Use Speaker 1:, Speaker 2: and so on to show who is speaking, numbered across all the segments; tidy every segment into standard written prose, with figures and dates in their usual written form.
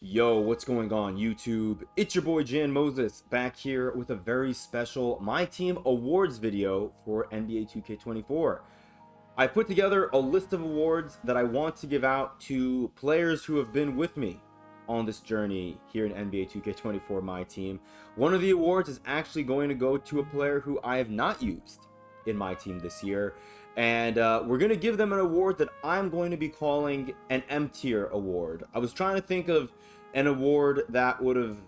Speaker 1: Yo, what's going on YouTube? It's your boy Jan Moses back here with a very special My Team Awards video for NBA 2K24. I put together a list of awards that I want to give out to players who have been with me on this journey here in NBA 2K24 My Team. One of the awards is actually going to go to a player who I have not used in my team this year. And we're going to give them an award that I'm going to be calling an MTier award. I was trying to think of an award that would have,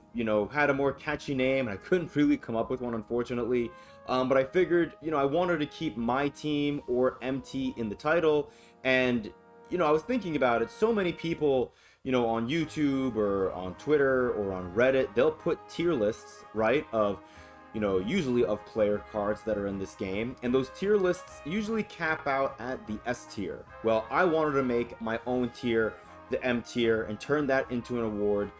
Speaker 1: had a more catchy name, and I couldn't really come up with one, unfortunately. But I figured, I wanted to keep My Team or MT in the title. And, I was thinking about it. So many people, on YouTube or on Twitter or on Reddit, they'll put tier lists, right, of usually of player cards that are in this game, and those tier lists usually cap out at the S tier. Well, I wanted to make my own tier, the M tier, and turn that into an award.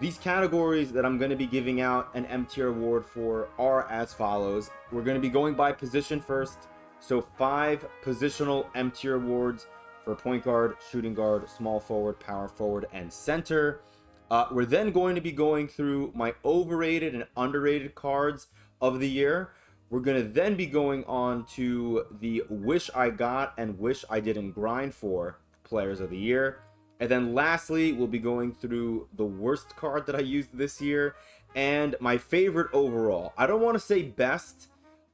Speaker 1: These categories that I'm going to be giving out an M tier award for are as follows. We're going to be going by position first, so 5 positional M tier awards for point guard, shooting guard, small forward, power forward, and center. We're then going to be going through my overrated and underrated cards of the year. We're going to then be going on to the wish I got and wish I didn't grind for players of the year. And then lastly, we'll be going through the worst card that I used this year and my favorite overall. I don't want to say best,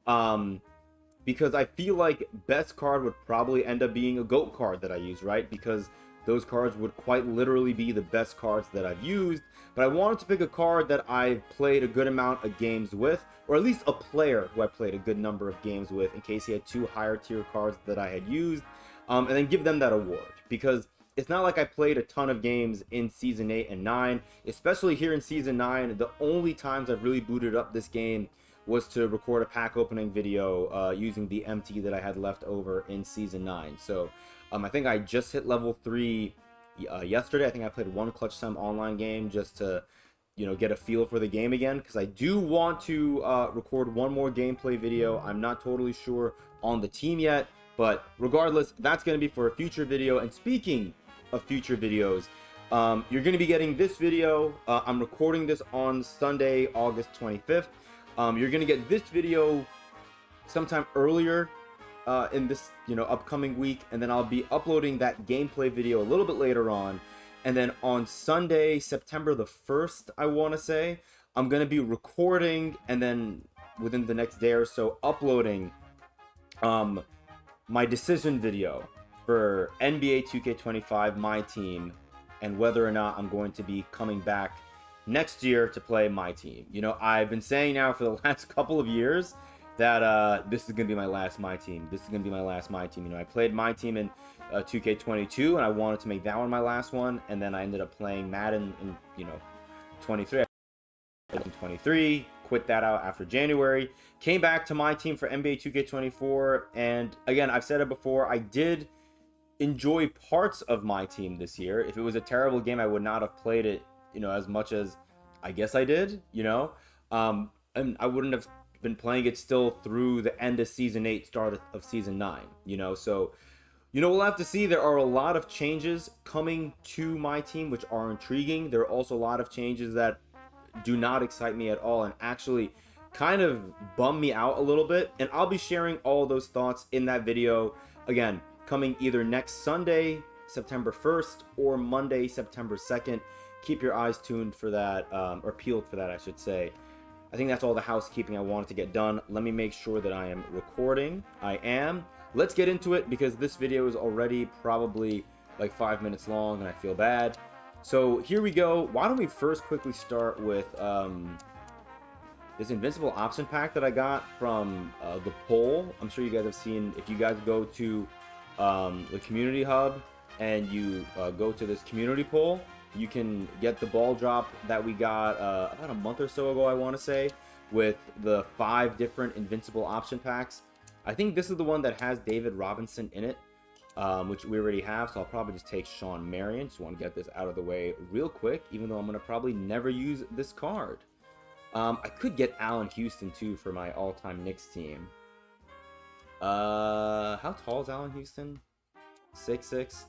Speaker 1: because I feel like best card would probably end up being a GOAT card that I use, right? Because those cards would quite literally be the best cards that I've used. But I wanted to pick a card that I've played a good amount of games with, or at least a player who I played a good number of games with, in case he had 2 higher tier cards that I had used, and then give them that award. Because it's not like I played a ton of games in Season 8 and 9, especially here in Season 9. The only times I've really booted up this game was to record a pack opening video using the MT that I had left over in Season 9. So I think I just hit level 3 yesterday. I think I played one Clutch Sim online game just to, get a feel for the game again, because I do want to record one more gameplay video. I'm not totally sure on the team yet, but regardless, that's going to be for a future video. And speaking of future videos, you're going to be getting this video. I'm recording this on Sunday, August 25th. You're going to get this video sometime earlier in this upcoming week, and then I'll be uploading that gameplay video a little bit later on. And then on Sunday, September the 1st, I want to say, I'm going to be recording, and then within the next day or so uploading my decision video for NBA 2K25 My Team, and whether or not I'm going to be coming back next year to play My Team. I've been saying now for the last couple of years that this is going to be my last My Team. This is going to be my last My Team. I played My Team in 2K22, and I wanted to make that one my last one, and then I ended up playing Madden in 23. 23, quit that out after January, came back to My Team for NBA 2K24, and again, I've said it before, I did enjoy parts of My Team this year. If it was a terrible game, I would not have played it, as much as I guess I did, and I wouldn't have been playing it still through the end of Season 8, start of Season 9, so we'll have to see. There are a lot of changes coming to My Team which are intriguing. There are also a lot of changes that do not excite me at all and actually kind of bum me out a little bit, and I'll be sharing all those thoughts in that video, again, coming either next Sunday, September 1st, or Monday, September 2nd. Keep your eyes tuned for that, or peeled for that, I should say. I think that's all the housekeeping I wanted to get done. Let me make sure that I am recording. I am. Let's get into it, because this video is already probably like 5 minutes long, and I feel bad. So here we go. Why don't we first quickly start with this Invincible Option Pack that I got from the poll. I'm sure you guys have seen. If you guys go to the community hub and you go to this community poll, you can get the ball drop that we got about a month or so ago, I want to say, with the 5 different Invincible Option Packs. I think this is the one that has David Robinson in it, which we already have, so I'll probably just take Sean Marion. Just want to get this out of the way real quick, even though I'm going to probably never use this card. I could get Allen Houston, too, for my all-time Knicks team. How tall is Allen Houston? 6'6".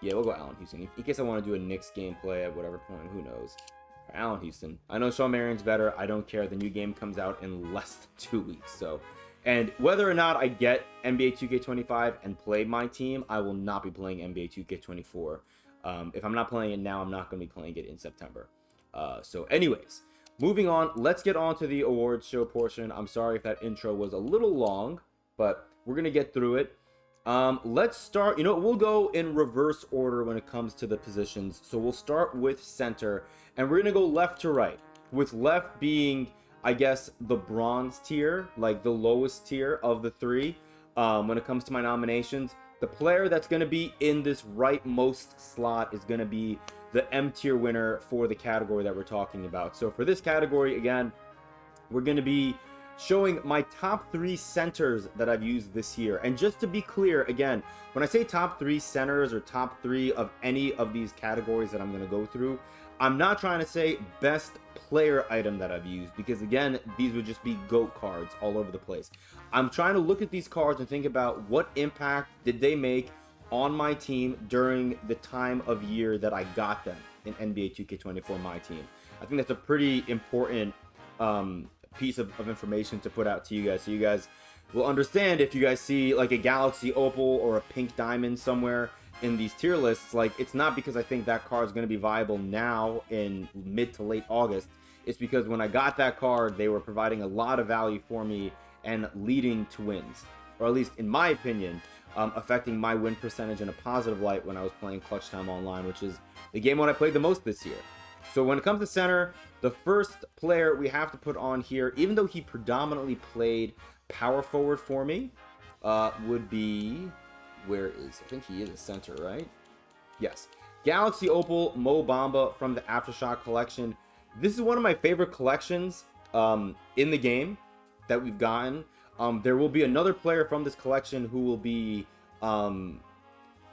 Speaker 1: Yeah, we'll go Allen Houston. In case I want to do a Knicks gameplay at whatever point, who knows. Allen Houston. I know Shawn Marion's better. I don't care. The new game comes out in less than 2 weeks. So, and whether or not I get NBA 2K25 and play MyTeam, I will not be playing NBA 2K24. If I'm not playing it now, I'm not going to be playing it in September. So anyways, moving on. Let's get on to the awards show portion. I'm sorry if that intro was a little long, but we're going to get through it. Let's start, we'll go in reverse order when it comes to the positions. So we'll start with center, and we're going to go left to right, with left being, I guess, the bronze tier, like the lowest tier of the three. When it comes to my nominations, the player that's going to be in this rightmost slot is going to be the M tier winner for the category that we're talking about. So for this category, again, we're going to be showing my top 3 centers that I've used this year. And just to be clear, again, when I say top 3 centers or top 3 of any of these categories that I'm going to go through, I'm not trying to say best player item that I've used, because again, these would just be GOAT cards all over the place. I'm trying to look at these cards and think about what impact did they make on my team during the time of year that I got them in NBA 2K24 MyTeam. I think that's a pretty important piece of information to put out to you guys, so you guys will understand if you guys see like a Galaxy Opal or a Pink Diamond somewhere in these tier lists. Like, it's not because I think that card is going to be viable now in mid to late August. It's because when I got that card, they were providing a lot of value for me and leading to wins, or at least in my opinion, affecting my win percentage in a positive light when I was playing Clutch Time Online, which is the game when I played the most this year. So when it comes to center, the first player we have to put on here, even though he predominantly played power forward for me, would be, where is, I think he is a center, right? Yes. Galaxy Opal Mo Bamba from the Aftershock collection. This is one of my favorite collections in the game that we've gotten. There will be another player from this collection who will be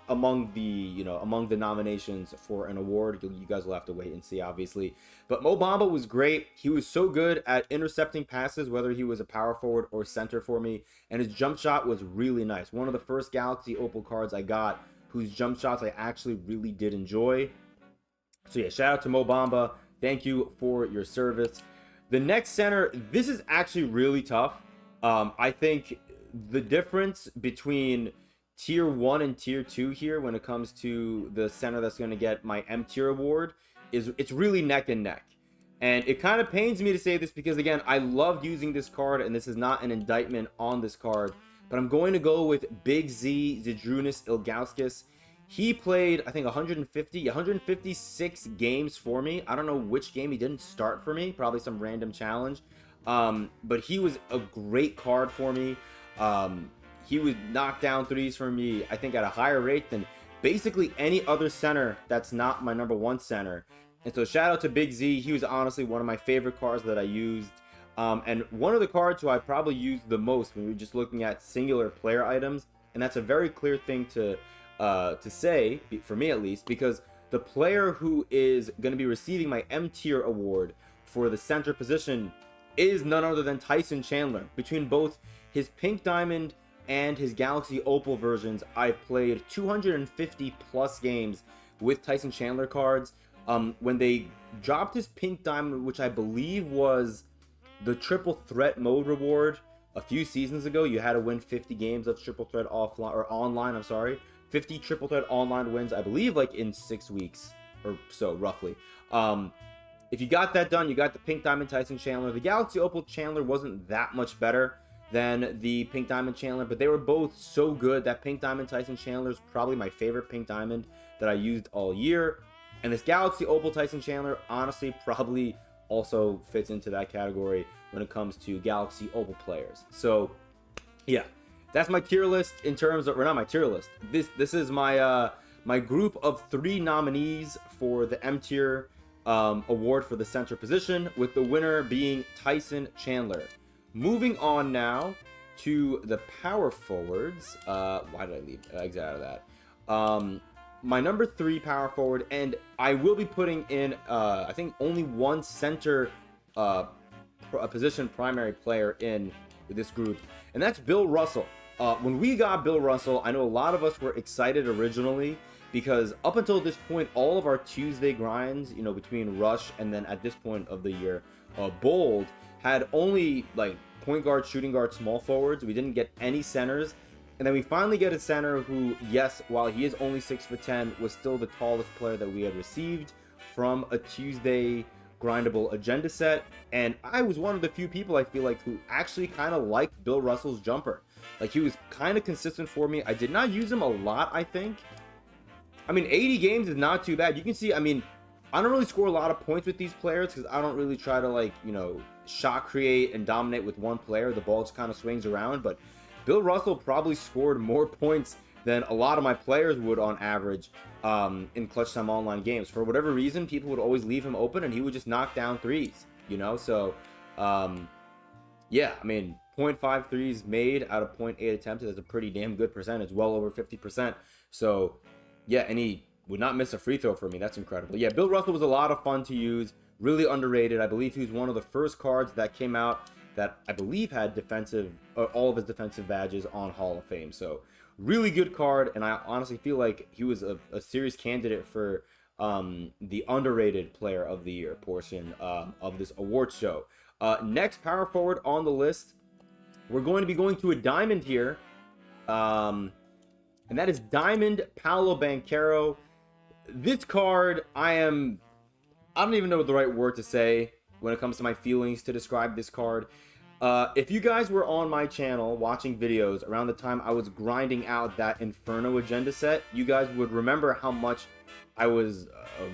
Speaker 1: among the nominations for an award. You guys will have to wait and see, obviously. But Mo Bamba was great. He was so good at intercepting passes, whether he was a power forward or center for me, and his jump shot was really nice. One of the first Galaxy Opal cards I got whose jump shots I actually really did enjoy. So yeah, shout out to Mo Bamba. Thank you for your service. The next center, this is actually really tough. I think the difference between tier 1 and tier 2 here when it comes to the center that's going to get my M tier award is it's really neck and neck. And it kind of pains me to say this because, again, I loved using this card, and this is not an indictment on this card, but I'm going to go with Big Z Zydrunas Ilgauskas. He played, I think, 156 games for me. I don't know which game he didn't start for me, probably some random challenge. But he was a great card for me. He would knock down threes for me, I think, at a higher rate than basically any other center that's not my number 1 center. And so shout out to Big Z. He was honestly one of my favorite cards that I used. And one of the cards who I probably used the most when we were just looking at singular player items. And that's a very clear thing to say, for me at least, because the player who is going to be receiving my M tier award for the center position is none other than Tyson Chandler. Between both his Pink Diamond and his Galaxy Opal versions, I've played 250 plus games with Tyson Chandler cards. When they dropped his Pink Diamond, which I believe was the triple threat mode reward a few seasons ago, you had to win 50 games of triple threat offline or online, 50 triple threat online wins, I believe, like in 6 weeks or so, roughly. If you got that done, you got the Pink Diamond Tyson Chandler. The Galaxy Opal Chandler wasn't that much better than the Pink Diamond Chandler, but they were both so good. That Pink Diamond Tyson Chandler is probably my favorite Pink Diamond that I used all year. And this Galaxy Opal Tyson Chandler honestly probably also fits into that category when it comes to Galaxy Opal players. So yeah, that's my tier list in terms of, or not my tier list. This is my my group of 3 nominees for the M tier award for the center position, with the winner being Tyson Chandler. Moving on now to the power forwards. Why did I leave exit out of that? My number 3 power forward, and I will be putting in, I think, only one center position primary player in this group, and that's Bill Russell. When we got Bill Russell, I know a lot of us were excited originally because up until this point, all of our Tuesday grinds, you know, between Rush and then at this point of the year, Bold, had only like point guard, shooting guard, small forwards. We didn't get any centers. And then we finally get a center who, yes, while he is only 6'10", was still the tallest player that we had received from a Tuesday grindable agenda set. And I was one of the few people, I feel like, who actually kind of liked Bill Russell's jumper. Like, he was kind of consistent for me. I did not use him a lot, I think. I mean, 80 games is not too bad. You can see, I mean, I don't really score a lot of points with these players because I don't really try to, like, you know, shot create and dominate with one player. The ball just kind of swings around. But Bill Russell probably scored more points than a lot of my players would on average in clutch time online games. For whatever reason, people would always leave him open and he would just knock down threes, you know? So, yeah, I mean, 0.5 threes made out of 0.8 attempted is a pretty damn good percentage, well over 50%. So, yeah, and he would not miss a free throw for me. That's incredible. Yeah, Bill Russell was a lot of fun to use, really underrated. I believe he was one of the first cards that came out that I believe had defensive, all of his defensive badges on Hall of Fame. So really good card, and I honestly feel like he was a serious candidate for the underrated player of the year portion of this award show. Next power forward on the list, we're going to be going to a diamond here, and that is Diamond Paolo Banchero. This card, I don't even know the right word to say when it comes to my feelings to describe this card. If you guys were on my channel watching videos around the time I was grinding out that Inferno agenda set, you guys would remember how much I was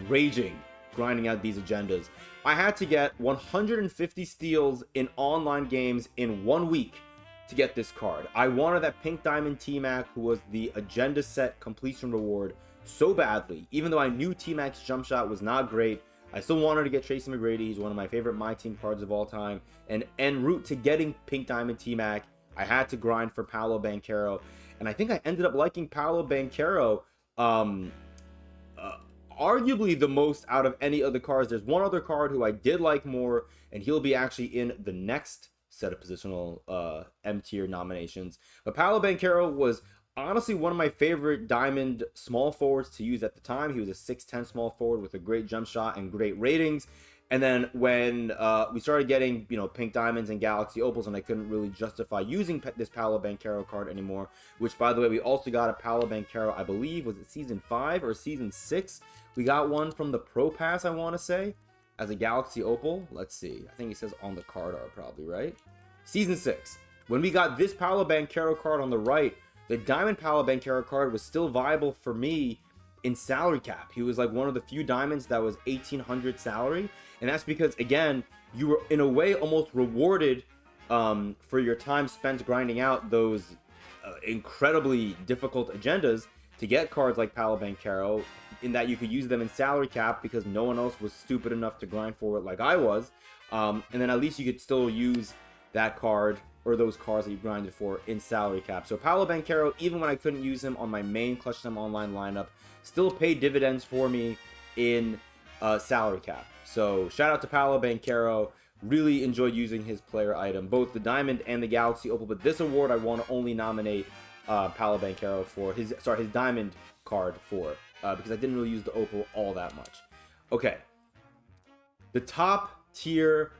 Speaker 1: raging grinding out these agendas. I had to get 150 steals in online games in 1 week to get this card. I wanted that Pink Diamond T-Mac, who was the agenda set completion reward, so badly. Even though I knew T-Mac's jump shot was not great, I still wanted to get Tracy McGrady. He's one of my favorite MyTeam cards of all time. And en route to getting Pink Diamond T-Mac, I had to grind for Paolo Banchero. And I think I ended up liking Paolo Banchero arguably the most out of any of the cards. There's one other card who I did like more, and he'll be actually in the next set of positional M-tier nominations. But Paolo Banchero was honestly one of my favorite diamond small forwards to use at the time. He was a 6'10" small forward with a great jump shot and great ratings. And then when we started getting, you know, Pink Diamonds and Galaxy Opals, and I couldn't really justify using this Paolo Banchero card anymore, which, by the way, we also got a Paolo Banchero, I believe, was it Season 5 or Season 6? We got one from the Pro Pass, I want to say, as a Galaxy Opal. Let's see. I think it says on the card art probably, right? Season 6. When we got this Paolo Banchero card on the right, the Diamond Paolo Banchero card was still viable for me in salary cap. He was like one of the few diamonds that was 1,800 salary. And that's because, again, you were in a way almost rewarded for your time spent grinding out those incredibly difficult agendas to get cards like Paolo Banchero, in that you could use them in salary cap because no one else was stupid enough to grind for it like I was. And then at least you could still use that card or those cards that you grinded for in salary cap. So Paolo Banchero, even when I couldn't use him on my main Clutch Time Online lineup, still paid dividends for me in salary cap. So shout out to Paolo Banchero. Really enjoyed using his player item, both the Diamond and the Galaxy Opal. But this award I want to only nominate Paolo Banchero for his Diamond card for, because I didn't really use the Opal all that much. Okay, the top tier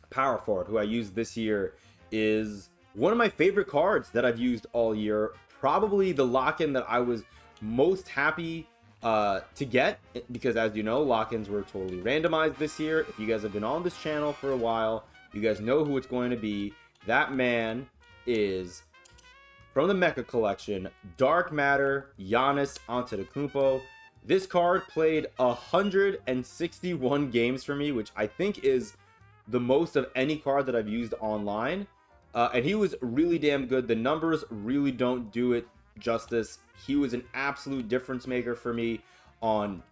Speaker 1: power forward who I used this year is one of my favorite cards that I've used all year. Probably the lock-in that I was most happy to get, because as you know, lock-ins were totally randomized this year. If you guys have been on this channel for a while, you guys know who it's going to be. That man is, from the Mecha Collection, Dark Matter Giannis Antetokounmpo. This card played 161 games for me, which I think is the most of any card that I've used online. And he was really damn good. The numbers really don't do it justice. He was an absolute difference maker for me on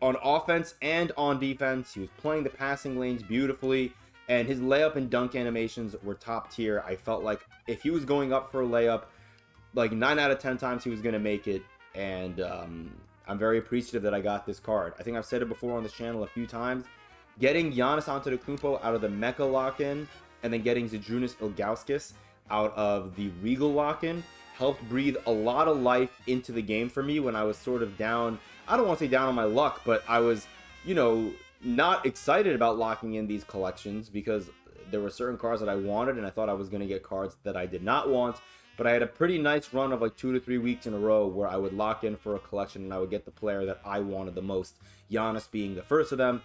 Speaker 1: offense and on defense. He was playing the passing lanes beautifully, and his layup and dunk animations were top tier. I felt like if he was going up for a layup, like 9 out of 10 times he was going to make it. And I'm very appreciative that I got this card. I think I've said it before on this channel a few times. Getting Giannis Antetokounmpo out of the Mecha lock-in and then getting Zydrunas Ilgauskas out of the Regal lock-in helped breathe a lot of life into the game for me when I was sort of down. I don't want to say down on my luck, but I was, you know, not excited about locking in these collections because there were certain cards that I wanted and I thought I was going to get cards that I did not want. But I had a pretty nice run of like 2 to 3 weeks in a row where I would lock in for a collection and I would get the player that I wanted the most, Giannis being the first of them.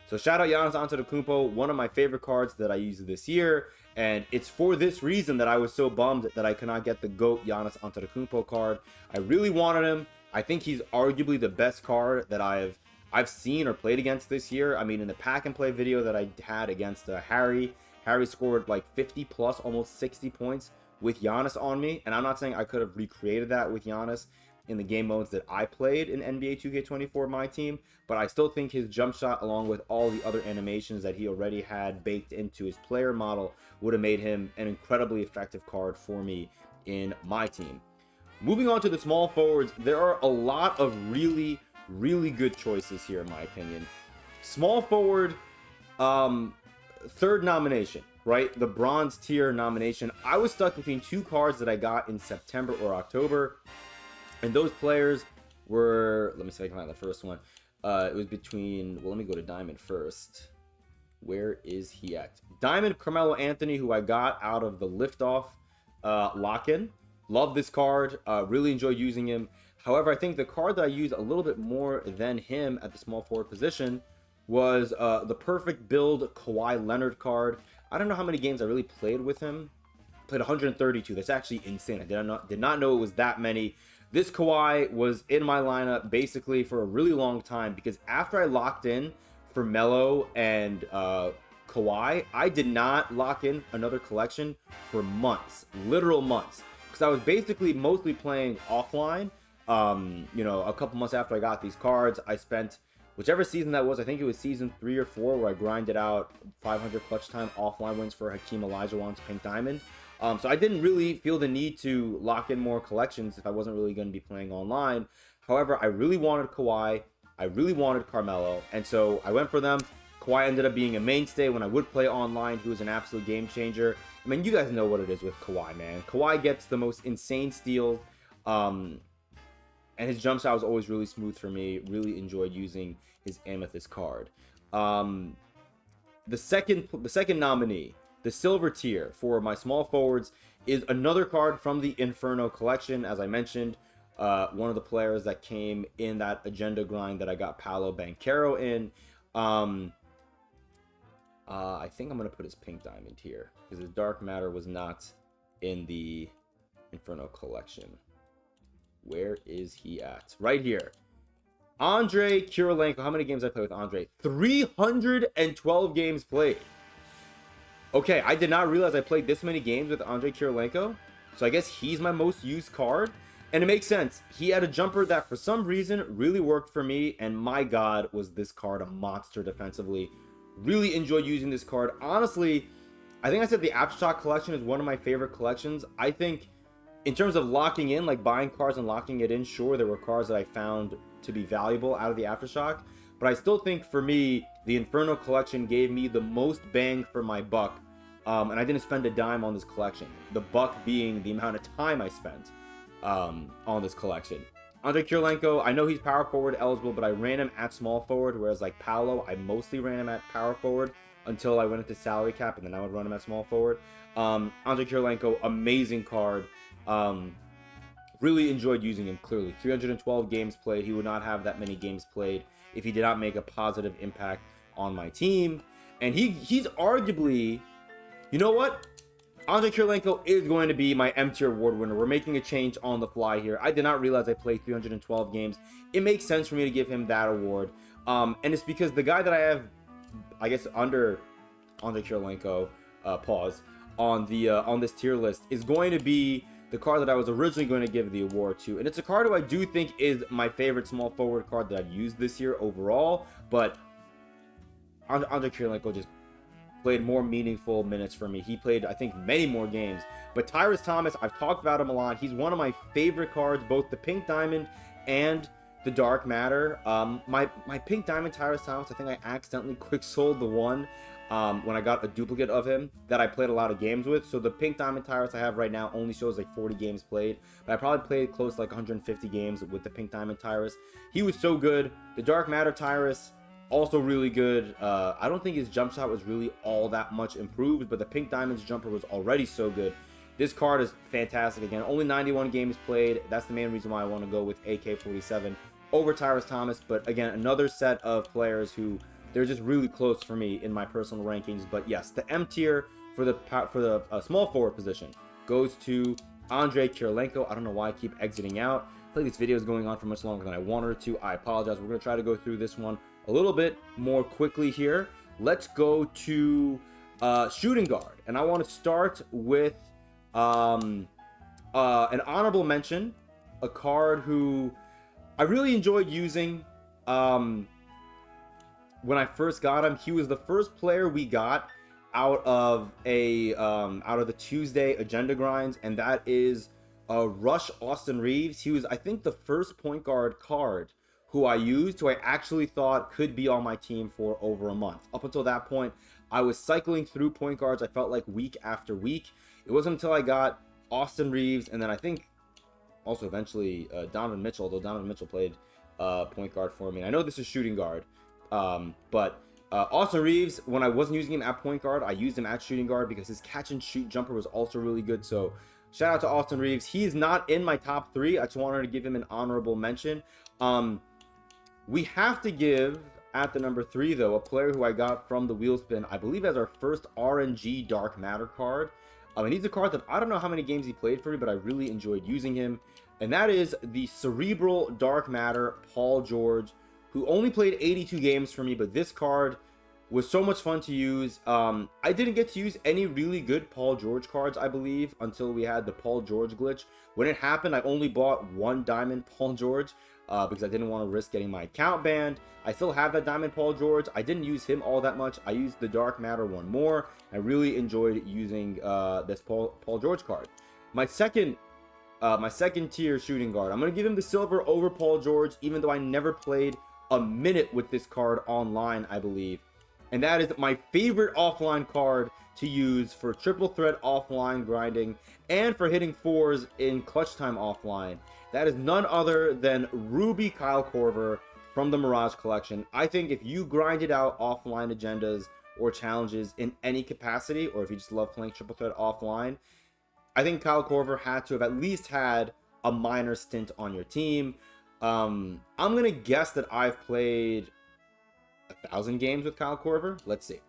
Speaker 1: So shout out Giannis Antetokounmpo, one of my favorite cards that I used this year, and it's for this reason that I was so bummed that I could not get the GOAT Giannis Antetokounmpo card. I really wanted him. I think he's arguably the best card that I've seen or played against this year. I mean, in the pack and play video that I had against Harry scored like 50 plus, almost 60 points with Giannis on me, and I'm not saying I could have recreated that with Giannis in the game modes that I played in NBA 2K24 My Team, but I still think his jump shot, along with all the other animations that he already had baked into his player model, would have made him an incredibly effective card for me in My Team. Moving on to the small forwards, there are a lot of really good choices here in my opinion. Small forward, third nomination, right? The bronze tier nomination. I was stuck between two cards that I got in September or October. And those players were, let me see if I can find the first one. It was between, well, let me go to Diamond first. Where is he at? Diamond, Carmelo Anthony, who I got out of the Liftoff lock-in. Love this card. Really enjoyed using him. However, I think the card that I used a little bit more than him at the small forward position was the perfect build Kawhi Leonard card. I don't know how many games I really played with him. Played 132. That's actually insane. I did not know it was that many. This Kawhi was in my lineup basically for a really long time because after I locked in for Melo and Kawhi, I did not lock in another collection for months, literal months, because I was basically mostly playing offline. You know, a couple months after I got these cards, I spent whichever season that was, I think it was season 3 or 4, where I grinded out 500 clutch time offline wins for Hakeem Olajuwon's Pink Diamond. So I didn't really feel the need to lock in more collections if I wasn't really going to be playing online. However, I really wanted Kawhi. I really wanted Carmelo. And so I went for them. Kawhi ended up being a mainstay when I would play online. He was an absolute game changer. I mean, you guys know what it is with Kawhi, man. Kawhi gets the most insane steals. And his jump shot was always really smooth for me. Really enjoyed using his Amethyst card. The second nominee, the silver tier for my small forwards, is another card from the Inferno collection. As I mentioned, one of the players that came in that agenda grind that I got Paolo Banchero in. I think I'm going to put his Pink Diamond here because his Dark Matter was not in the Inferno collection. Where is he at? Right here. Andre Kirilenko. How many games I played with Andre? 312 games played. Okay, I did not realize I played this many games with Andre Kirilenko. So I guess he's my most used card. And it makes sense. He had a jumper that for some reason really worked for me. And my God, was this card a monster defensively. Really enjoyed using this card. Honestly, I think I said the Aftershock collection is one of my favorite collections. I think in terms of locking in, like buying cards and locking it in, sure, there were cards that I found to be valuable out of the Aftershock. But I still think for me, the Inferno collection gave me the most bang for my buck. And I didn't spend a dime on this collection. The buck being the amount of time I spent on this collection. Andre Kirilenko, I know he's power forward eligible, but I ran him at small forward, whereas like Paolo, I mostly ran him at power forward until I went into salary cap, and then I would run him at small forward. Andre Kirilenko, amazing card. Really enjoyed using him, clearly. 312 games played. He would not have that many games played if he did not make a positive impact on my team. And he's arguably, you know what? Andre Kirilenko is going to be my M-tier award winner. We're making a change on the fly here. I did not realize I played 312 games. It makes sense for me to give him that award. And it's because the guy that I have, I guess, under Andre Kirilenko, pause, on this tier list is going to be the card that I was originally going to give the award to. And it's a card who I do think is my favorite small forward card that I've used this year overall. But Andre Kirilenko just played more meaningful minutes for me. He played, I think, many more games. But Tyrese Thomas, I've talked about him a lot. He's one of my favorite cards, both the Pink Diamond and the Dark Matter. My pink diamond Tyrus Thomas, I think I accidentally quick sold the one when I got a duplicate of him that I played a lot of games with. So the pink diamond Tyrus I have right now only shows like 40 games played, but I probably played close to like 150 games with the pink diamond Tyrus. He was so good. The Dark Matter Tyrus, also really good. I don't think his jump shot was really all that much improved, but the pink diamond's jumper was already so good. This card is fantastic. Again, only 91 games played. That's the main reason why I want to go with AK-47 over Tyrus Thomas. But again, another set of players who they're just really close for me in my personal rankings. But yes, the M tier for the small forward position goes to Andrei Kirilenko. I don't know why I keep exiting out. I feel like this video is going on for much longer than I wanted it to. I apologize. We're going to try to go through this one a little bit more quickly here. Let's go to shooting guard. And I want to start with an honorable mention, a card who I really enjoyed using when I first got him. He was the first player we got out of the Tuesday agenda grinds, and that is Rush Austin Reeves. He was, I think, the first point guard card who I used, who I actually thought could be on my team for over a month. Up until that point, I was cycling through point guards, I felt like, week after week. It wasn't until I got Austin Reeves, and then I think also eventually Donovan Mitchell, though Donovan Mitchell played point guard for me. And I know this is shooting guard, but Austin Reeves, when I wasn't using him at point guard, I used him at shooting guard because his catch and shoot jumper was also really good. So shout out to Austin Reeves. He's not in my top 3. I just wanted to give him an honorable mention. We have to give, at the number 3, though, a player who I got from the Wheelspin, I believe as our first RNG Dark Matter card. And he's a card that I don't know how many games he played for me, but I really enjoyed using him. And that is the Cerebral Dark Matter Paul George, who only played 82 games for me, but this card was so much fun to use. I didn't get to use any really good Paul George cards, I believe, until we had the Paul George glitch. When it happened, I only bought 1 diamond Paul George because I didn't want to risk getting my account banned. I still have that diamond Paul George. I didn't use him all that much. I used the Dark Matter one more. I really enjoyed using this Paul George card. My second tier shooting guard, I'm going to give him the silver over Paul George, even though I never played a minute with this card online, I believe. And that is my favorite offline card to use for triple threat offline grinding and for hitting 4s in clutch time offline. That is none other than Ruby Kyle Korver from the Mirage collection. I think if you grinded out offline agendas or challenges in any capacity, or if you just love playing triple threat offline, I think Kyle Korver had to have at least had a minor stint on your team. I'm gonna guess that I've played 1,000 games with Kyle Korver. Let's see.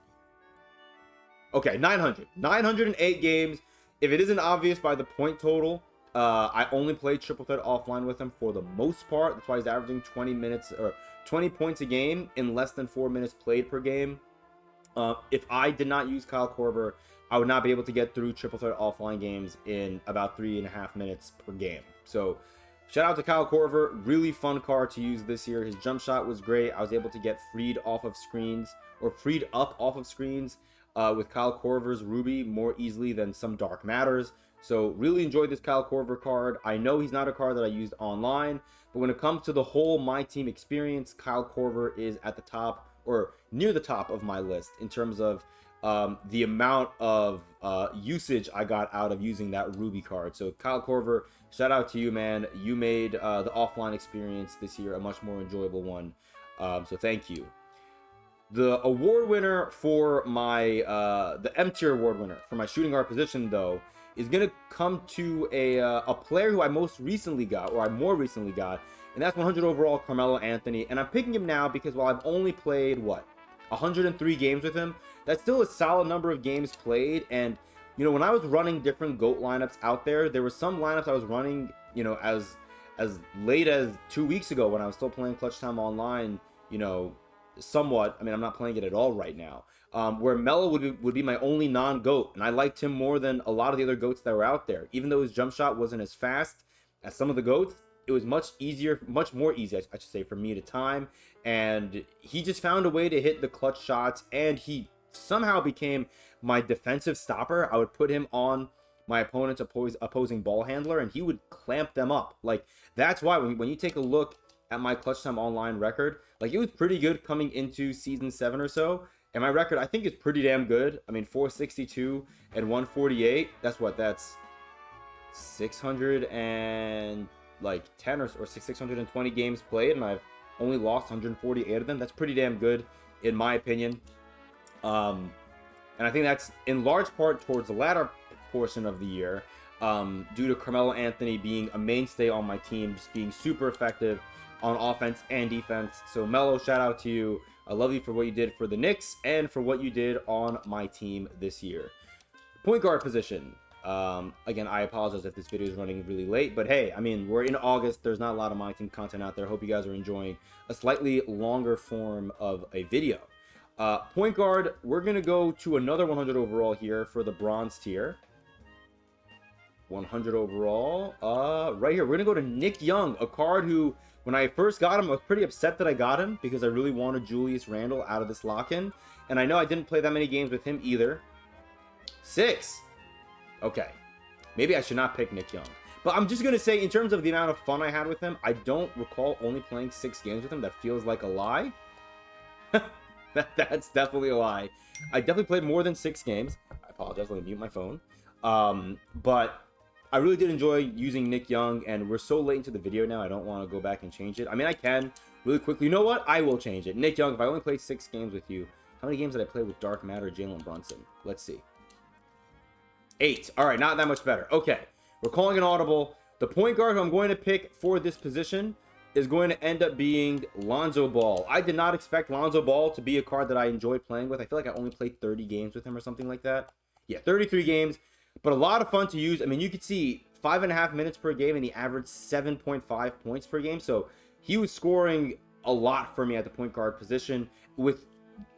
Speaker 1: Okay, 908 games. If it isn't obvious by the point total, I only played triple threat offline with him for the most part. That's why he's averaging 20 minutes or 20 points a game in less than 4 minutes played per game. If I did not use Kyle Korver, I would not be able to get through triple threat offline games in about 3.5 minutes per game. So shout out to Kyle Korver. Really fun card to use this year. His jump shot was great. I was able to get freed up off of screens with Kyle Korver's Ruby more easily than some Dark Matters. So really enjoyed this Kyle Korver card. I know he's not a card that I used online, but when it comes to the whole MyTeam experience, Kyle Korver is at the top or near the top of my list in terms of the amount of usage I got out of using that Ruby card. So Kyle Korver, shout out to you, man. You made the offline experience this year a much more enjoyable one. So thank you. The award winner for my the M tier award winner for my shooting guard position, though, is gonna come to a player who I more recently got, and that's 100 overall Carmelo Anthony. And I'm picking him now because while I've only played 103 games with him, that's still a solid number of games played. And you know, when I was running different GOAT lineups out there, there were some lineups I was running, you know, as late as 2 weeks ago when I was still playing Clutch Time Online, you know, somewhat. I mean, I'm not playing it at all right now. Where Melo would be my only non-GOAT, and I liked him more than a lot of the other GOATs that were out there. Even though his jump shot wasn't as fast as some of the GOATs, it was much more easy, I should say, for me to time. And he just found a way to hit the clutch shots, and he somehow became my defensive stopper. I would put him on my opponent's opposing ball handler, and he would clamp them up. Like, that's why when you take a look at my clutch time online record, like it was pretty good coming into season 7 or so. And my record, I think, is pretty damn good. I mean, 462 and 148. That's what? That's 600 and like 10 or 620 games played, and I've only lost 148 of them. That's pretty damn good, in my opinion. And I think that's in large part towards the latter portion of the year, due to Carmelo Anthony being a mainstay on my team, just being super effective on offense and defense. So Melo, shout out to you. I love you for what you did for the Knicks and for what you did on my team this year. Point guard position. Again, I apologize if this video is running really late, but hey, I mean, we're in August. There's not a lot of my team content out there. I hope you guys are enjoying a slightly longer form of a video. Point guard, we're going to go to another 100 overall here for the bronze tier. 100 overall. Right here, we're going to go to Nick Young, a card who, when I first got him, I was pretty upset that I got him because I really wanted Julius Randle out of this lock-in. And I know I didn't play that many games with him either. 6. Okay. Maybe I should not pick Nick Young. But I'm just going to say, in terms of the amount of fun I had with him, I don't recall only playing 6 games with him. That feels like a lie. That's definitely a lie. I definitely played more than 6 games. I apologize. Let me mute my phone. But I really did enjoy using Nick Young, and we're so late into the video now, I don't want to go back and change it. I mean, I can really quickly. You know what? I will change it. Nick Young, if I only played 6 games with you, how many games did I play with Dark Matter, Jalen Brunson? Let's see. 8. All right, not that much better. Okay, we're calling an audible. The point guard who I'm going to pick for this position is going to end up being Lonzo Ball. I did not expect Lonzo Ball to be a card that I enjoyed playing with. I feel like I only played 30 games with him or something like that. Yeah, 33 games. But a lot of fun to use. I mean, you could see 5.5 minutes per game, and he averaged 7.5 points per game. So he was scoring a lot for me at the point guard position with,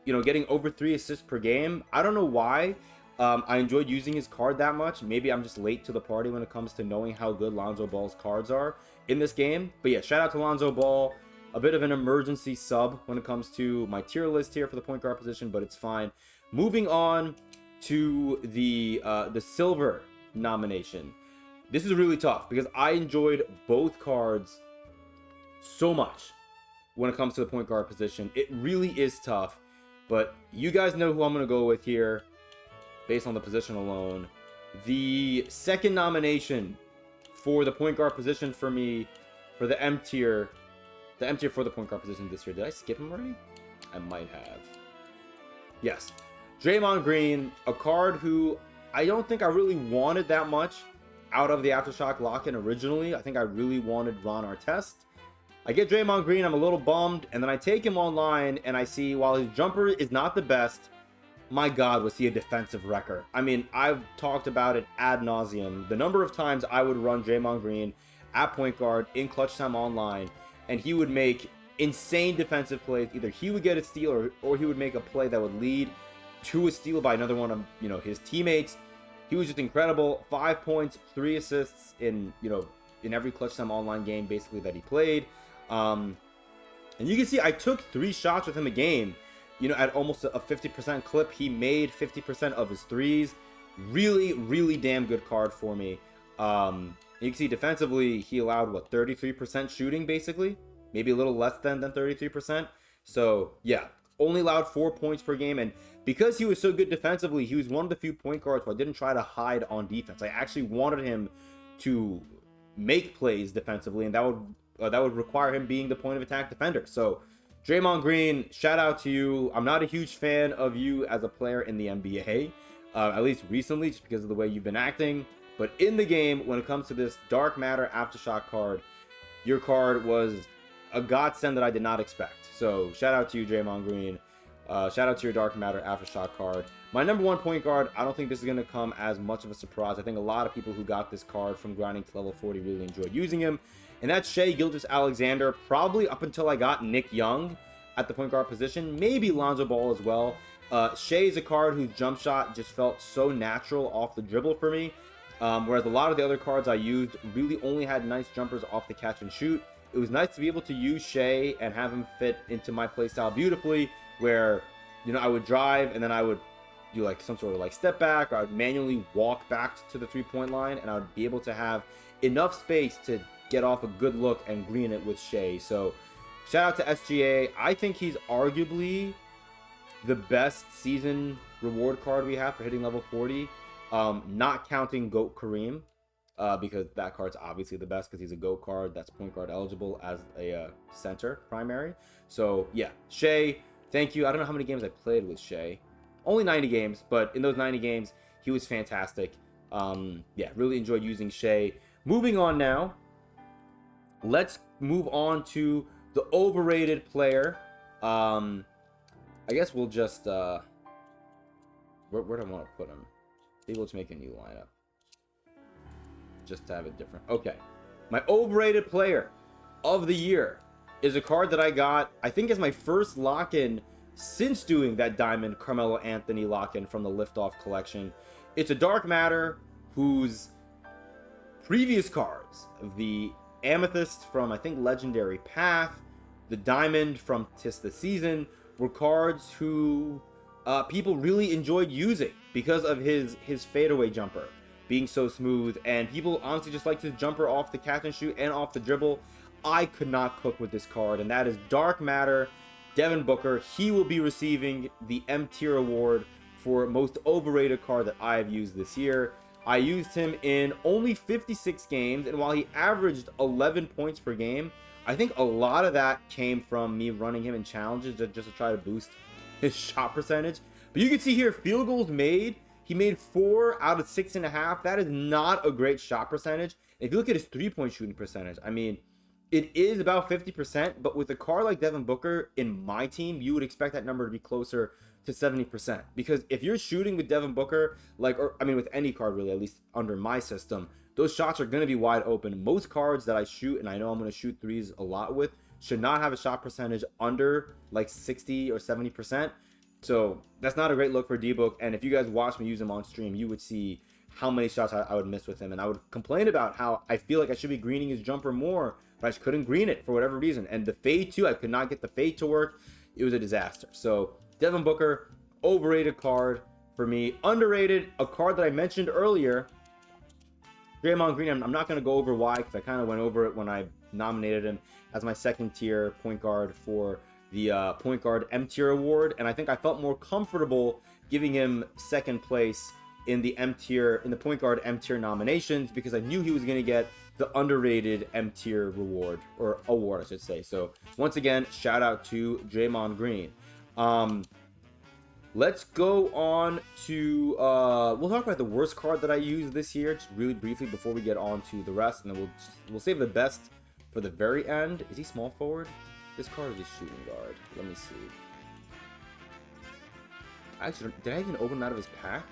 Speaker 1: you know, getting over 3 assists per game. I don't know why I enjoyed using his card that much. Maybe I'm just late to the party when it comes to knowing how good Lonzo Ball's cards are in this game. But yeah, shout out to Lonzo Ball. A bit of an emergency sub when it comes to my tier list here for the point guard position, but it's fine. Moving on to the silver nomination. This is really tough because I enjoyed both cards so much when it comes to the point guard position. It really is tough, but you guys know who I'm going to go with here based on the position alone. The second nomination for the point guard position for me, for the M tier for the point guard position this year. Did I skip him already? I might have. Yes. Draymond Green, a card who I don't think I really wanted that much out of the Aftershock lock-in originally. I think I really wanted Ron Artest. I get Draymond Green, I'm a little bummed, and then I take him online and I see while his jumper is not the best, my God, was he a defensive wrecker. I mean, I've talked about it ad nauseum. The number of times I would run Draymond Green at point guard in clutch time online, and he would make insane defensive plays. Either he would get a steal or he would make a play that would lead to a steal by another one of, you know, his teammates. He was just incredible. 5 points, 3 assists in, you know, in every clutch time online game basically that he played. And you can see I took 3 shots with him a game, you know, at almost a 50% clip. He made 50% of his threes. Really, really damn good card for me. You can see defensively, he allowed, what, 33% shooting, basically? Maybe a little less than 33%. So, yeah, only allowed 4 points per game. And because he was so good defensively, he was one of the few point guards who I didn't try to hide on defense. I actually wanted him to make plays defensively, and that would require him being the point of attack defender. So, Draymond Green, shout out to you. I'm not a huge fan of you as a player in the NBA, at least recently, just because of the way you've been acting. But in the game, when it comes to this Dark Matter Aftershock card, your card was a godsend that I did not expect. So shout out to you, Draymond Green. Shout out to your Dark Matter Aftershock card. My number 1 point guard, I don't think this is going to come as much of a surprise. I think a lot of people who got this card from grinding to level 40 really enjoyed using him. And that's Shai Gilgeous-Alexander, probably up until I got Nick Young at the point guard position. Maybe Lonzo Ball as well. Shai is a card whose jump shot just felt so natural off the dribble for me. Whereas a lot of the other cards I used really only had nice jumpers off the catch and shoot. It was nice to be able to use Shai and have him fit into my playstyle beautifully, where, you know, I would drive and then I would do like some sort of like step back, or I would manually walk back to the 3-point line, and I would be able to have enough space to get off a good look and green it with Shai. So Shout out to SGA. I think he's arguably the best season reward card we have for hitting level 40. Not counting GOAT Kareem, because that card's obviously the best because he's a GOAT card that's point guard eligible as a center primary. So yeah, Shea, thank you. I don't know how many games I played with Shea. Only 90 games, but in those 90 games, he was fantastic. Yeah, really enjoyed using Shea. Moving on now, let's move on to the overrated player. I guess we'll just where do I want to put him? Maybe let's make a new lineup just to have it different. Okay, my overrated player of the year is a card that I got, I think, as my first lock-in since doing that Diamond Carmelo Anthony lock-in from the Liftoff collection. It's a Dark Matter whose previous cards, the Amethyst from, I think, Legendary Path, the Diamond from Tis the Season, were cards who people really enjoyed using because of his fadeaway jumper being so smooth, and people honestly just liked his jumper off the catch and shoot and off the dribble. I could not cook with this card, and that is Dark Matter, Devin Booker. He will be receiving the MTier award for most overrated card that I have used this year. I used him in only 56 games, and while he averaged 11 points per game, I think a lot of that came from me running him in challenges just to try to boost his shot percentage. But you can see here, field goals made, he made 4 out of 6.5. That is not a great shot percentage. If you look at his three-point shooting percentage, I mean, it is about 50%, but with a card like Devin Booker in my team, you would expect that number to be closer to 70%. Because if you're shooting with Devin Booker, with any card really, at least under my system, those shots are going to be wide open. Most cards that I shoot, and I know I'm going to shoot threes a lot with, should not have a shot percentage under like 60 or 70%. So that's not a great look for D-Book. And if you guys watch me use him on stream, you would see how many shots I would miss with him. And I would complain about how I feel like I should be greening his jumper more, but I just couldn't green it for whatever reason. And the fade too, I could not get the fade to work. It was a disaster. So Devin Booker, overrated card for me. Underrated, a card that I mentioned earlier, Draymond Green. I'm not going to go over why, because I kind of went over it when I nominated him as my second tier point guard for the point guard MTier award, and I think I felt more comfortable giving him second place in the MTier, in the point guard MTier nominations, because I knew he was going to get the underrated MTier reward, or award, I should say. So once again, shout out to Draymond Green. Let's go on to we'll talk about the worst card that I used this year, just really briefly before we get on to the rest, and then we'll save the best for the very end. Is he small forward? This card is a shooting guard. Let me see. Actually, did I even open him out of his pack?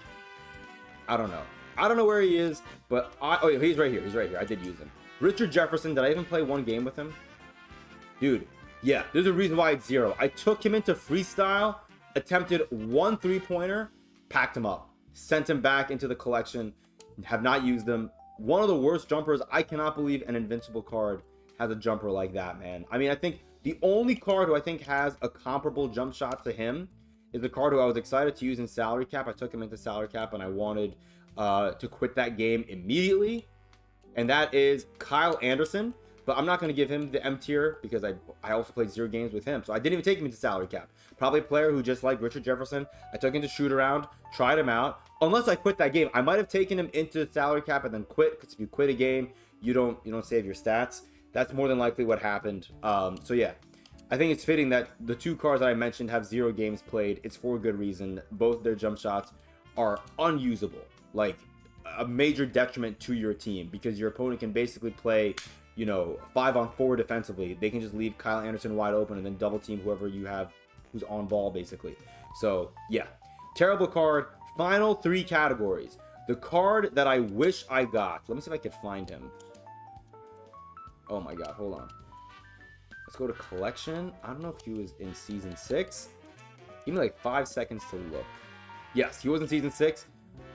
Speaker 1: I don't know. I don't know where he is, but oh yeah, he's right here. He's right here. I did use him. Richard Jefferson. Did I even play one game with him? Dude, yeah. There's a reason why it's 0. I took him into freestyle, attempted 1 3-pointer, packed him up, sent him back into the collection. Have not used him. One of the worst jumpers. I cannot believe an invincible card has a jumper like that, man. I mean, I think the only card who I think has a comparable jump shot to him is the card who I was excited to use in salary cap. I took him into salary cap, and I wanted to quit that game immediately, and that is Kyle Anderson. But I'm not going to give him the MTier because I also played 0 games with him, so I didn't even take him into salary cap. Probably a player who, just like Richard Jefferson, I took him to shoot around, tried him out. Unless I quit that game, I might have taken him into salary cap and then quit, because if you quit a game, you don't save your stats. That's more than likely what happened. So yeah, I think it's fitting that the 2 cards that I mentioned have 0 games played. It's for a good reason. Both their jump shots are unusable, like a major detriment to your team, because your opponent can basically play, 5-on-4 defensively. They can just leave Kyle Anderson wide open and then double team whoever you have who's on ball, basically. So yeah, terrible card. Final 3 categories. The card that I wish I got. Let me see if I could find him. Oh my god, hold on. Let's go to collection. I don't know if he was in season 6. Give me like 5 seconds to look. Yes, he was in season 6.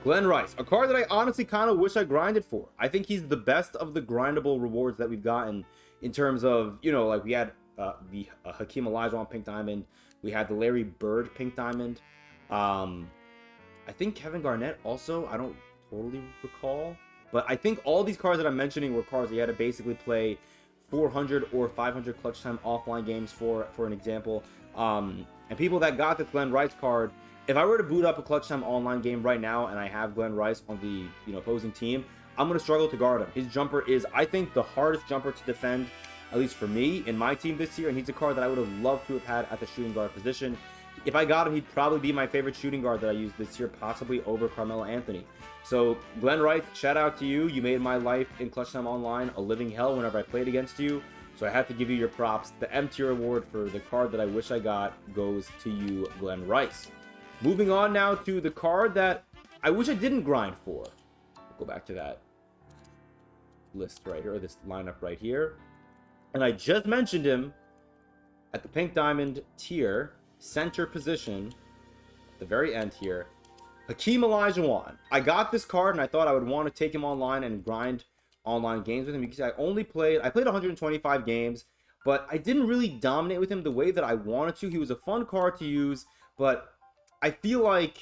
Speaker 1: Glenn Rice, a card that I honestly kind of wish I grinded for. I think he's the best of the grindable rewards that we've gotten, in terms of, like we had the Hakeem Olajuwon Pink Diamond. We had the Larry Bird Pink Diamond. I think Kevin Garnett also. I don't totally recall. But I think all these cards that I'm mentioning were cards that you had to basically play 400 or 500 clutch time offline games for an example. And people that got this Glenn Rice card, if I were to boot up a clutch time online game right now and I have Glenn Rice on the opposing team, I'm going to struggle to guard him. His jumper is, I think, the hardest jumper to defend, at least for me, in my team this year, and he's a card that I would have loved to have had at the shooting guard position. If I got him, he'd probably be my favorite shooting guard that I used this year, possibly over Carmelo Anthony. So, Glenn Rice, shout out to you. You made my life in Clutch Time Online a living hell whenever I played against you. So I have to give you your props. The MTier award for the card that I wish I got goes to you, Glenn Rice. Moving on now to the card that I wish I didn't grind for. Go back to that list right here, or this lineup right here. And I just mentioned him at the Pink Diamond tier, center position, at the very end here. Hakeem Olajuwon. I got this card and I thought I would want to take him online and grind online games with him because I played 125 games, but I didn't really dominate with him the way that I wanted to. He was a fun card to use, but I feel like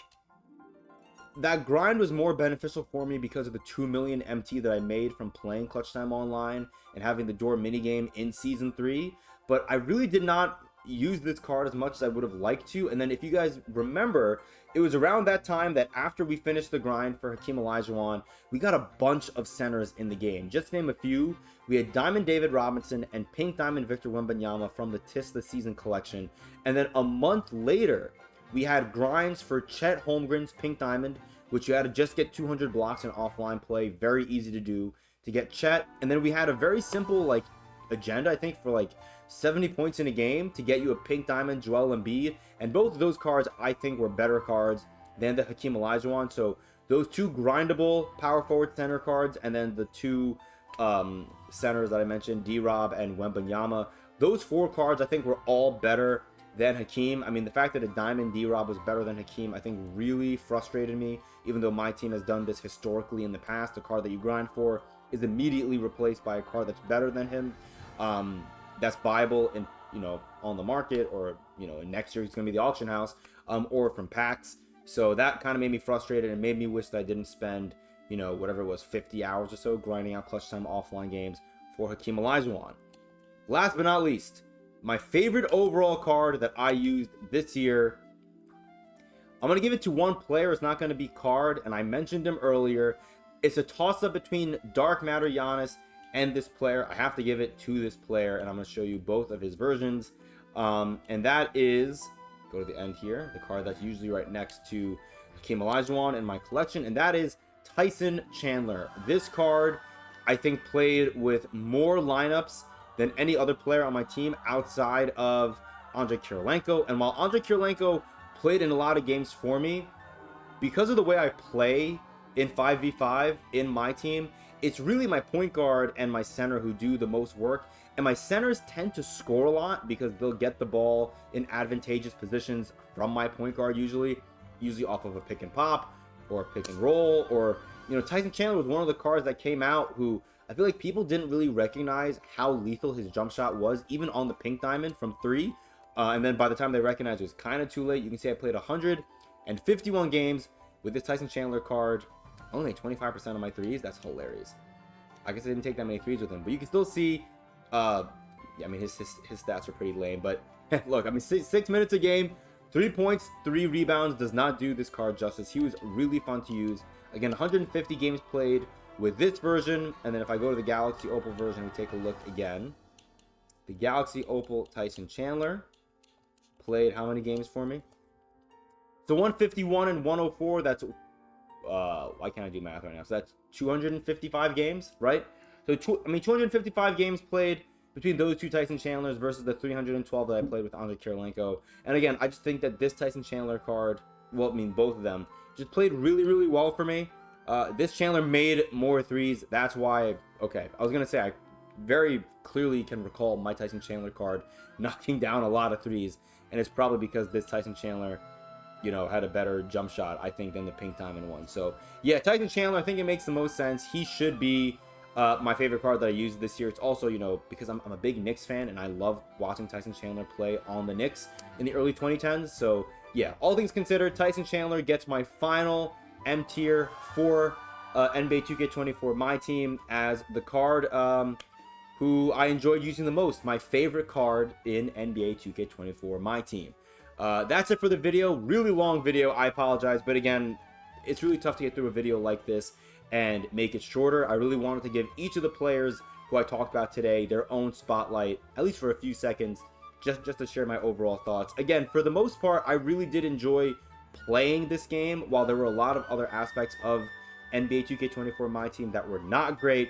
Speaker 1: that grind was more beneficial for me because of the 2 million MT that I made from playing Clutch Time Online and having the door minigame in Season 3. But I really did not use this card as much as I would have liked to. And then if you guys remember, it was around that time that after we finished the grind for Hakeem Olajuwon, we got a bunch of centers in the game. Just to name a few, we had Diamond David Robinson and Pink Diamond Victor Wembanyama from the Tis the Season collection. And then a month later, we had grinds for Chet Holmgren's Pink Diamond, which you had to just get 200 blocks in offline play. Very easy to do to get Chet. And then we had a very simple agenda, I think, for 70 points in a game to get you a Pink Diamond Joel Embiid. And both of those cards, I think, were better cards than the Hakeem Olajuwon. So those two grindable power forward center cards, and then the two centers that I mentioned, D-Rob and Wembanyama, those four cards I think were all better than Hakeem. I mean, the fact that a Diamond D-Rob was better than Hakeem, I think really frustrated me, even though my team has done this historically in the past. A card that you grind for is immediately replaced by a card that's better than him. That's buyable in, on the market, or, in next year it's going to be the auction house, or from packs. So that kind of made me frustrated and made me wish that I didn't spend, whatever it was, 50 hours or so grinding out Clutch Time offline games for Hakeem Olajuwon. Last but not least, my favorite overall card that I used this year. I'm going to give it to one player. It's not going to be card, and I mentioned him earlier. It's a toss-up between Dark Matter Giannis and this player. I have to give it to this player, and I'm going to show you both of his versions. And that is, go to the end here, the card that's usually right next to Hakeem Olajuwon in my collection, and that is Tyson Chandler. This card, I think, played with more lineups than any other player on my team outside of Andrei Kirilenko. And while Andrei Kirilenko played in a lot of games for me, because of the way I play in 5v5 in my team, it's really my point guard and my center who do the most work. And my centers tend to score a lot because they'll get the ball in advantageous positions from my point guard usually off of a pick and pop or pick and roll. Or, Tyson Chandler was one of the cards that came out who I feel like people didn't really recognize how lethal his jump shot was, even on the Pink Diamond from 3. And then by the time they recognized it was kind of too late. You can see I played 151 games with this Tyson Chandler card. Only 25% of my threes. That's hilarious. I guess I didn't take that many threes with him, but you can still see. Yeah, I mean his stats are pretty lame. But look, I mean 6 minutes a game, 3 points, 3 rebounds does not do this card justice. He was really fun to use. Again, 150 games played with this version, and then if I go to the Galaxy Opal version, we take a look again. The Galaxy Opal Tyson Chandler played how many games for me? So 151 and 104. That's why can't I do math right now? So that's 255 games, right? So 255 games played between those two Tyson Chandlers versus the 312 that I played with Andrei Kirilenko. And again, I just think that this Tyson Chandler card, well, I mean both of them, just played really, really well for me. This Chandler made more threes. That's why, okay, I was going to say I very clearly can recall my Tyson Chandler card knocking down a lot of threes. And it's probably because this Tyson Chandler, had a better jump shot, I think, than the Pink Diamond one. So, yeah, Tyson Chandler, I think it makes the most sense. He should be my favorite card that I used this year. It's also, because I'm a big Knicks fan, and I love watching Tyson Chandler play on the Knicks in the early 2010s. So, yeah, all things considered, Tyson Chandler gets my final M tier for NBA 2K24 My Team as the card. who I enjoyed using the most, my favorite card in NBA 2K24, MyTeam. That's it for the video. Really long video, I apologize, but again, it's really tough to get through a video like this and make it shorter. I really wanted to give each of the players who I talked about today their own spotlight, at least for a few seconds, just to share my overall thoughts. Again, for the most part, I really did enjoy playing this game, while there were a lot of other aspects of NBA 2K24 MyTeam that were not great.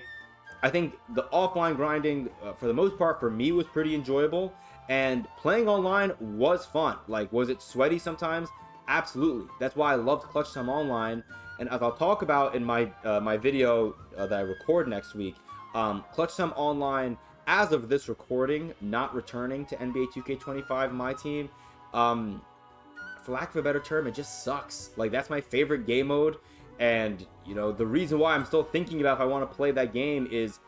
Speaker 1: I think the offline grinding, for the most part, for me was pretty enjoyable, and playing online was fun. Like, was it sweaty sometimes? Absolutely. That's why I loved Clutch Time Online, and as I'll talk about in my my video that I record next week, Clutch Time Online, as of this recording, not returning to NBA 2K25 MyTeam. For lack of a better term, it just sucks. Like, that's my favorite game mode, and you know, the reason why I'm still thinking about if I want to play that game is,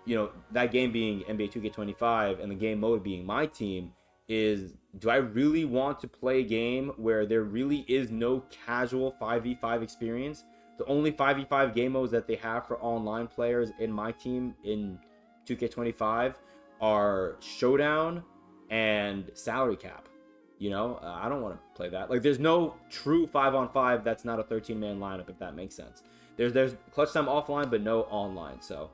Speaker 1: you know, that game being NBA 2K25 and the game mode being MyTeam, is, do I really want to play a game where there really is no casual 5v5 experience? The only 5v5 game modes that they have for online players in MyTeam in 2K25 are Showdown and Salary Cap. You know, I don't want to play that. Like, there's no true 5-on-5 that's not a 13-man lineup, if that makes sense. There's Clutch Time offline, but no online, so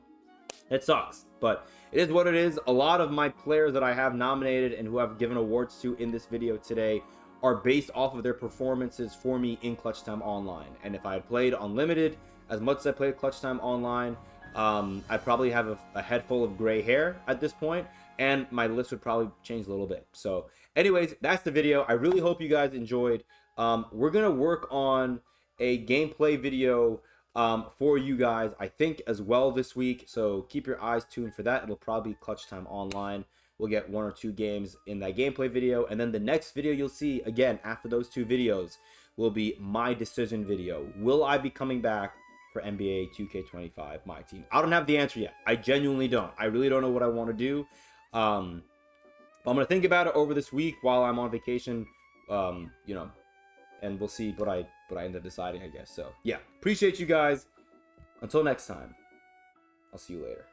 Speaker 1: it sucks. But it is what it is. A lot of my players that I have nominated and who I've given awards to in this video today are based off of their performances for me in Clutch Time Online. And if I had played Unlimited as much as I played Clutch Time Online, I'd probably have a head full of gray hair at this point, and my list would probably change a little bit. So anyways, that's the video. I really hope you guys enjoyed. We're gonna work on a gameplay video for you guys, I think, as well this week, so keep your eyes tuned for that. It'll probably be Clutch Time Online. We'll get 1 or 2 games in that gameplay video, and then the next video you'll see, again, after those 2 videos, will be my decision video. Will I be coming back for NBA 2K25 MyTeam? I don't have the answer yet. I genuinely don't. I really don't know what I want to do. I'm gonna think about it over this week while I'm on vacation, you know, and we'll see what I end up deciding, I guess. So yeah, appreciate you guys. Until next time, I'll see you later.